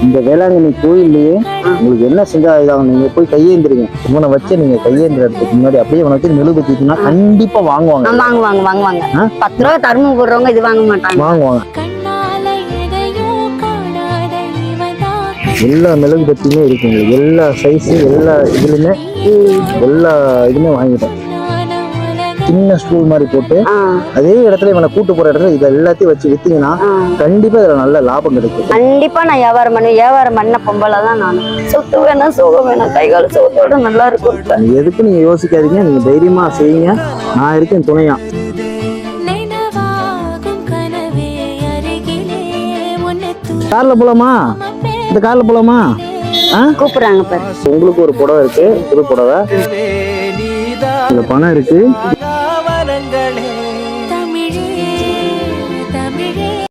இந்த வேளாங்கண்ணி கோயில்லையே உங்களுக்கு என்ன செஞ்சா இதாகும், நீங்க போய் கையேந்திரிங்க. இவனை வச்சு நீங்க கையேந்திரத்துக்கு முன்னாடி அப்படியே உனக்கு மெழுகுபத்தினா கண்டிப்பா வாங்குவாங்க. வாங்குவாங்க 10 ரூபா தர்மம் போடுறவங்க இது வாங்க மாட்டாங்க. வாங்குவாங்க. எல்லா மெழுகுபத்தியுமே இருக்குங்க, எல்லா சைஸு எல்லா இதுலுமே எல்லா இதுமே வாங்கிட்டேன். சின்ன ஸ்டூல் மாதிரி போட்டு அதே இடத்துல இவனை கூட்டு போற இடத்துல இதை எல்லாத்தையும் வச்சு வித்தீங்கன்னா கண்டிப்பா இதுல நல்ல லாபம் கிடைக்கும். கண்டிப்பா நான் வியாபாரம் பண்ண பொம்பளை தான் நான். சொத்து வேணாம் சோகம் வேணாம், கைகால சோத்தோட நல்லா இருக்கும். எதுக்கு நீங்க யோசிக்காதீங்க, நீங்க தைரியமா செய்யுங்க, நான் இருக்கேன் துணையா. கார்ல போலாமா? இந்த கார்ல போலாமா? கூப்பிடுறாங்க பாரு. உங்களுக்கு ஒரு புடவை இருக்கு, புது புடவை. இதுல பணம் இருக்கு,